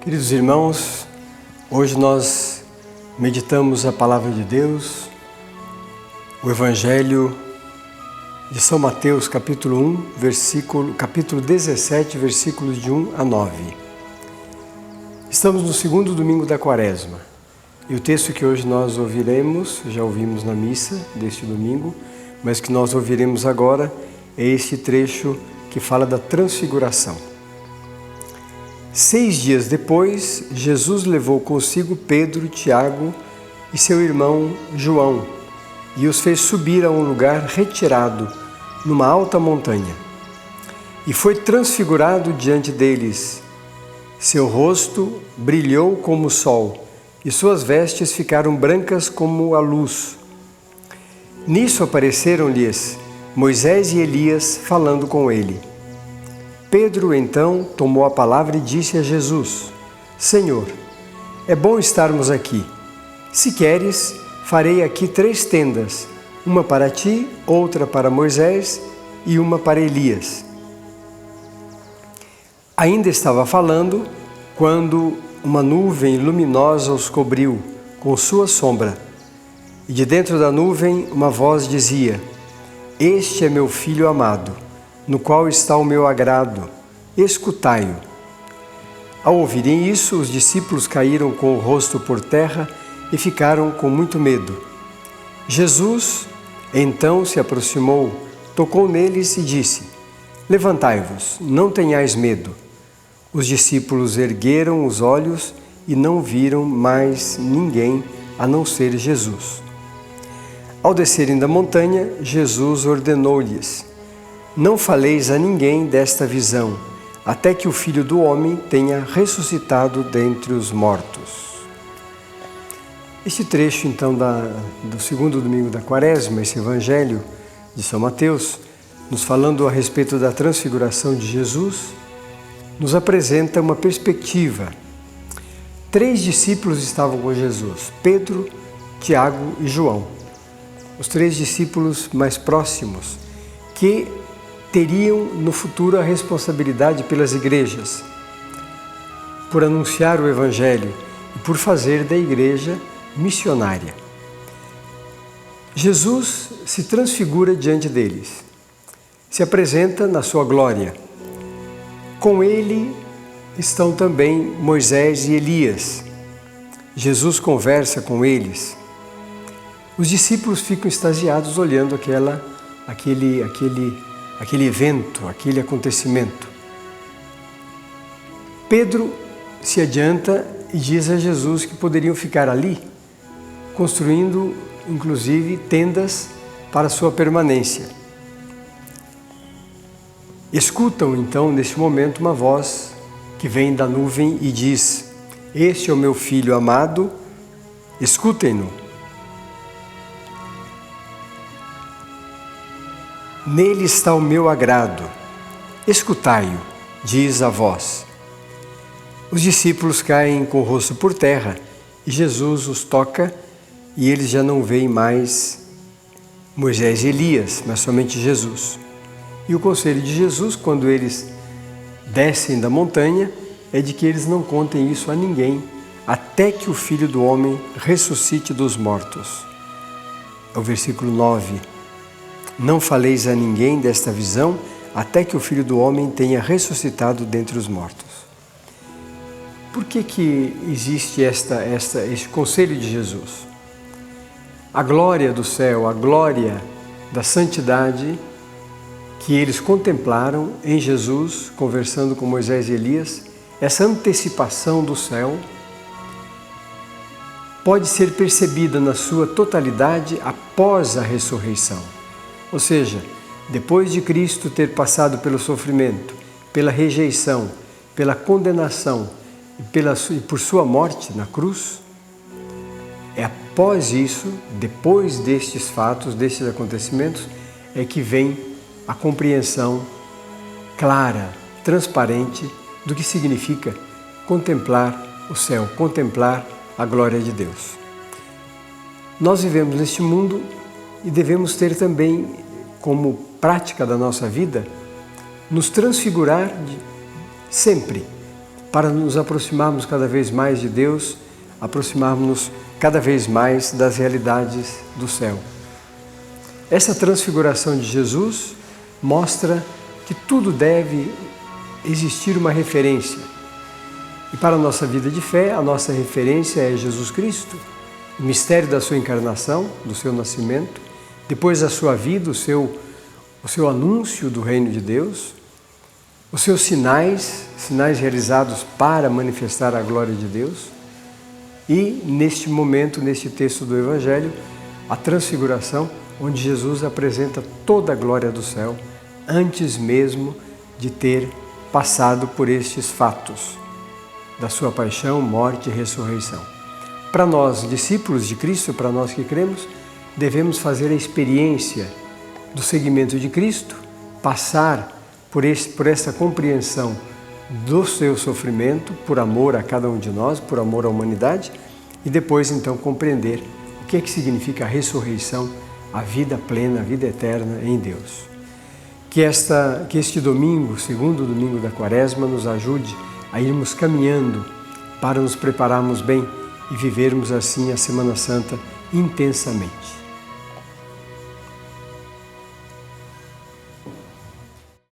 Queridos irmãos, hoje nós meditamos a Palavra de Deus, o Evangelho de São Mateus, capítulo 17, versículos de 1 a 9. Estamos no segundo domingo da Quaresma e o texto que hoje nós ouviremos, já ouvimos na missa deste domingo, mas que nós ouviremos agora é este trecho que fala da transfiguração. 6 dias depois, Jesus levou consigo Pedro, Tiago e seu irmão João e os fez subir a um lugar retirado, numa alta montanha. E foi transfigurado diante deles. Seu rosto brilhou como o sol e suas vestes ficaram brancas como a luz. Nisso apareceram-lhes Moisés e Elias falando com ele. Pedro, então, tomou a palavra e disse a Jesus: Senhor, é bom estarmos aqui. Se queres, farei aqui 3 tendas, uma para ti, outra para Moisés e uma para Elias. Ainda estava falando quando uma nuvem luminosa os cobriu com sua sombra. E de dentro da nuvem uma voz dizia: Este é meu filho amado, no qual está o meu agrado, escutai-o. Ao ouvirem isso, os discípulos caíram com o rosto por terra e ficaram com muito medo. Jesus, então, se aproximou, tocou neles e disse: Levantai-vos, não tenhais medo. Os discípulos ergueram os olhos e não viram mais ninguém a não ser Jesus. Ao descerem da montanha, Jesus ordenou-lhes: Não faleis a ninguém desta visão, até que o Filho do Homem tenha ressuscitado dentre os mortos. Este trecho, então, do segundo domingo da Quaresma, esse Evangelho de São Mateus, nos falando a respeito da transfiguração de Jesus, nos apresenta uma perspectiva. 3 discípulos estavam com Jesus: Pedro, Tiago e João. Os 3 discípulos mais próximos, que teriam no futuro a responsabilidade pelas igrejas, por anunciar o Evangelho e por fazer da igreja missionária. Jesus se transfigura diante deles, se apresenta na sua glória. Com ele estão também Moisés e Elias. Jesus conversa com eles. Os discípulos ficam extasiados olhando aquele evento, aquele acontecimento. Pedro se adianta e diz a Jesus que poderiam ficar ali, construindo inclusive tendas para sua permanência. Escutam então neste momento uma voz que vem da nuvem e diz: Este é o meu filho amado, escutem-no. Nele está o meu agrado, escutai-o, diz a voz. Os discípulos caem com o rosto por terra e Jesus os toca e eles já não veem mais Moisés e Elias, mas somente Jesus. E o conselho de Jesus, quando eles descem da montanha, é de que eles não contem isso a ninguém, até que o Filho do Homem ressuscite dos mortos. É o versículo 9. Não faleis a ninguém desta visão, até que o Filho do Homem tenha ressuscitado dentre os mortos. Por que existe este conselho de Jesus? A glória do céu, a glória da santidade que eles contemplaram em Jesus, conversando com Moisés e Elias, essa antecipação do céu, pode ser percebida na sua totalidade após a ressurreição. Ou seja, depois de Cristo ter passado pelo sofrimento, pela rejeição, pela condenação e por sua morte na cruz, é após isso, depois destes fatos, destes acontecimentos, é que vem a compreensão clara, transparente do que significa contemplar o céu, contemplar a glória de Deus. Nós vivemos neste mundo e devemos ter também como prática da nossa vida nos transfigurar sempre, para nos aproximarmos cada vez mais de Deus, aproximarmos cada vez mais das realidades do céu. Essa transfiguração de Jesus mostra que tudo deve existir uma referência. E para a nossa vida de fé, a nossa referência é Jesus Cristo, o mistério da sua encarnação, do seu nascimento, depois a sua vida, o seu anúncio do reino de Deus, os seus sinais realizados para manifestar a glória de Deus, e neste momento, neste texto do Evangelho, a transfiguração, onde Jesus apresenta toda a glória do céu, antes mesmo de ter passado por estes fatos da sua paixão, morte e ressurreição. Para nós, discípulos de Cristo, para nós que cremos, devemos fazer a experiência do seguimento de Cristo, passar por essa compreensão do seu sofrimento, por amor a cada um de nós, por amor à humanidade, e depois então compreender o que é que significa a ressurreição, a vida plena, a vida eterna em Deus. Que este domingo, segundo domingo da Quaresma, nos ajude a irmos caminhando para nos prepararmos bem e vivermos assim a Semana Santa intensamente.